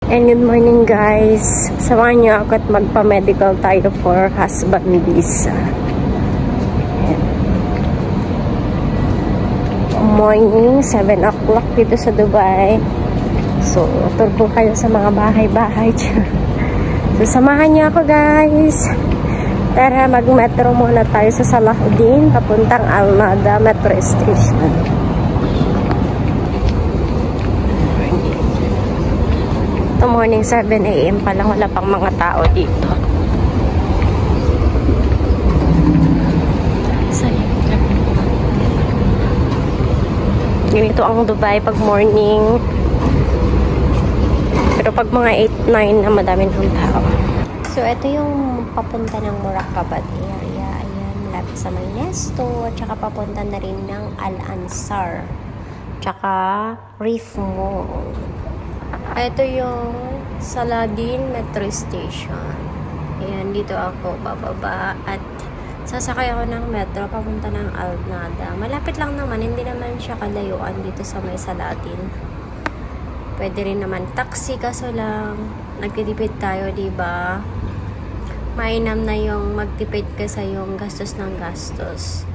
And good morning guys. Samahan niyo ako at magpa-medical tayo for husband visa. Morning, 7 o'clock dito sa Dubai. So, tour po kayo sa mga bahay-bahay. So, samahan niyo ako guys. Tara, mag-metro muna tayo sa Salahuddin, papuntang Al Nahda Metro Station. Ito morning, 7 AM pa lang, wala pang mga tao dito. Ganito ang Dubai pag morning. Pero pag mga 8-9 na madami ng tao. So, ito yung papunta ng Muraqabah area. Ayan, malapit sa may Nesto. Tsaka papunta na rin ng Al-Ansar. Tsaka Reef Mall. Ito yung Salahuddin Metro Station. Ayan, dito ako bababa at sasakay ako ng metro papunta ng Al Nahda. Malapit lang naman, hindi naman siya kalayuan dito sa may Salahuddin. Pwede rin naman taxi, kaso lang nagtitipid tayo, diba? Mainam na yung magtipid ka sa yung gastos ng gastos.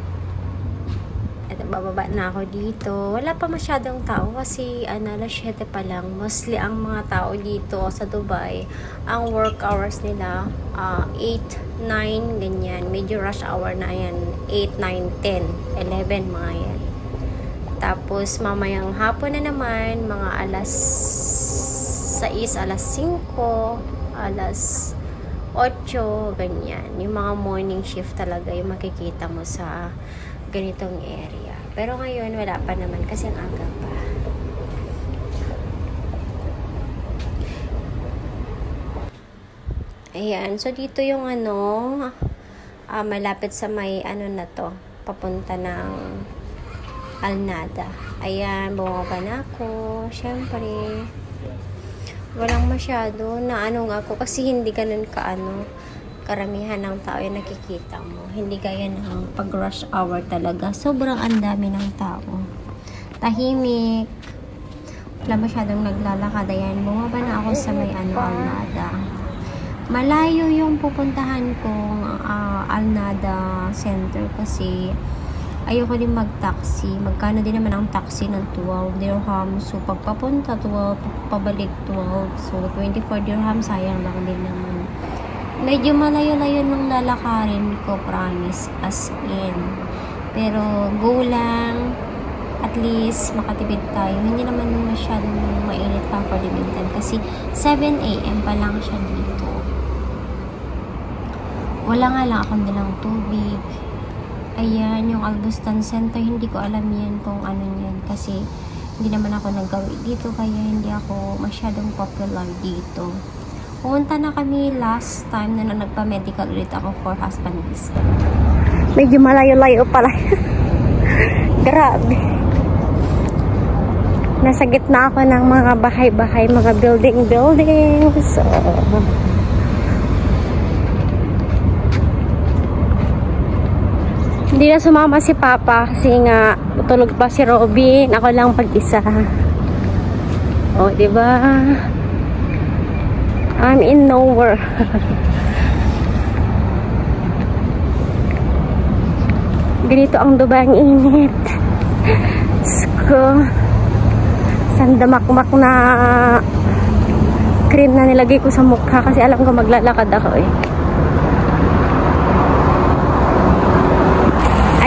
Eto, bababa na ako dito. Wala pa masyadong tao kasi alas 7 pa lang. Mostly ang mga tao dito sa Dubai, ang work hours nila 8, 9, ganyan. Medyo rush hour na yan. 8, 9, 10, 11, mga yan. Tapos mamayang hapon na naman, mga alas 6, alas 5, alas 8, ganyan. Yung mga morning shift talaga yung makikita mo sa ganitong area. Pero ngayon wala pa naman kasi ang aga pa. Ayan, so dito yung malapit sa may na to, papunta ng Al Nahda. Ayan, bumaba na ako. Syempre, walang masyado na ako kasi hindi ganun karamihan ng tao yung nakikita mo. Hindi gaya ng pag rush hour talaga. Sobrang andami ng tao. Tahimik. Wala masyadong naglalakad. Ayan, bumaba na ako sa may Al Nahda. Malayo yung pupuntahan kong Al Nahda Center kasi ayoko din mag-taxi. Magkano din naman ang taxi ng 12 dirham. So, pagpapunta 12, pabalik 12. So, 24 dirham, sayang lang din naman. Medyo malayo-layo nung lalakarin ko, promise, as in. Pero, go lang. At least, makatipid tayo. Hindi naman masyadong mainit pa for the meantime. Kasi, 7 AM pa lang siya dito. Wala nga lang akong dalang tubig. Ayan, yung Albustan Center, hindi ko alam yan kung ano yan. Kasi, hindi naman ako nagawi dito. Kaya, hindi ako masyadong popular dito. Pumunta na kami last time na nagpa-medical ulit ako for husband visa. Medyo malayo-layo pala. Grabe. Nasa gitna ako ng mga bahay-bahay, mga building. So, hindi na sumama si Papa kasi nga tulog pa si Robin. Ako lang pag-isa. O, diba? I'm in nowhere. Ganito ang Dubai, ang init. Sandamakmak na cream na nilagay ko sa mukha kasi alam ko maglalakad ako eh.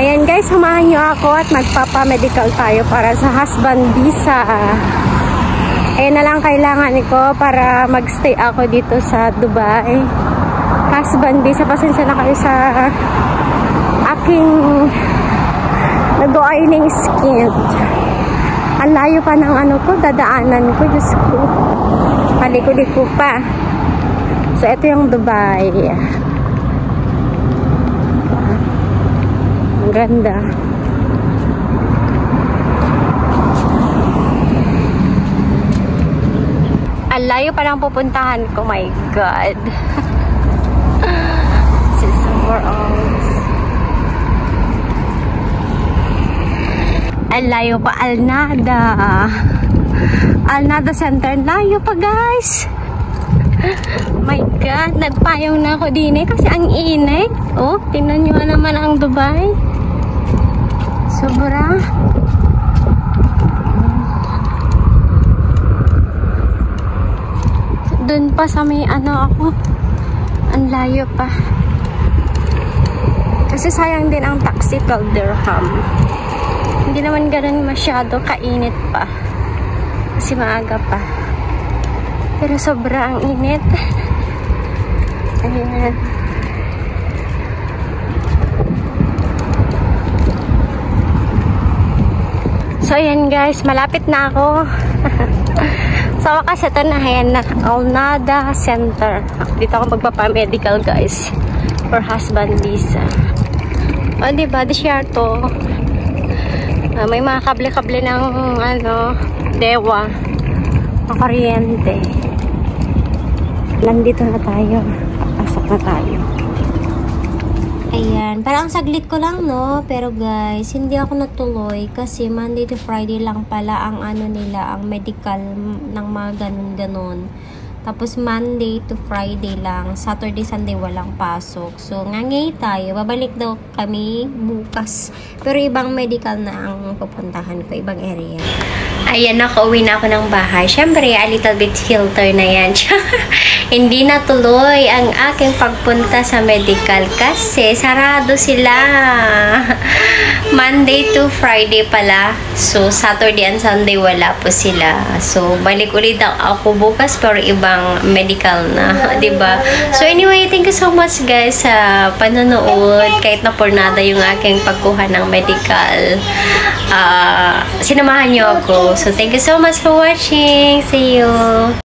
Ayan guys, samahan nyo ako at magpapa-medical tayo para sa husband visa. Ayan na lang kailangan ko para magstay ako dito sa Dubai. Husband visa, pasensya na kayo sa aking nag-oiling skin. Ang layo pa ng dadaanan ko. Diyos ko. Paliko-liko pa. So, ito yung Dubai. Ang ganda. Ang layo pa lang pupuntahan ko. My God. This is somewhere else. Ang layo pa, Al Nahda. Alnada Center. Layo pa, guys. My God, nagpayong na ako din kasi ang init. Oh, tingnan nyo naman ang Dubai. Sobra. Doon pa sa may ano ako. Ang layo pa. Kasi sayang din ang taxi 12 dirham. Hindi naman ganun masyado kainit pa. Kasi maaga pa. Pero sobra ang init. Ayan. So, ayan guys. Malapit na ako. Sa wakas, ito na. Ayan na. Alnada Center. Dito ako magpapamedical guys. For husband visa. O, diba? Disyerto. May mga kable-kable ng ano, dewa. Kuryente. Nandito na tayo. Papasok na tayo. Ayan. Parang saglit ko lang, no? Pero guys, hindi ako natuloy kasi Monday to Friday lang pala ang ano nila, ang medical ng mga ganun-ganon. Tapos Monday to Friday lang. Saturday, Sunday walang pasok. So, ngangay tayo. Babalik daw kami bukas. Pero ibang medical na ang pupuntahan ko. Ibang area. Ayan, nakauwi na ako ng bahay. Siyempre, a little bit filter na yan. Hindi natuloy ang aking pagpunta sa medical kasi sarado sila. Monday to Friday pala. So, Saturday and Sunday wala po sila. So, balik ulit ako bukas pero ibang medical na. Diba? So, anyway, thank you so much guys sa panonood. Kahit na pornada yung aking pagkuha ng medical. Sinamahan niyo ako. So, thank you so much for watching. See you!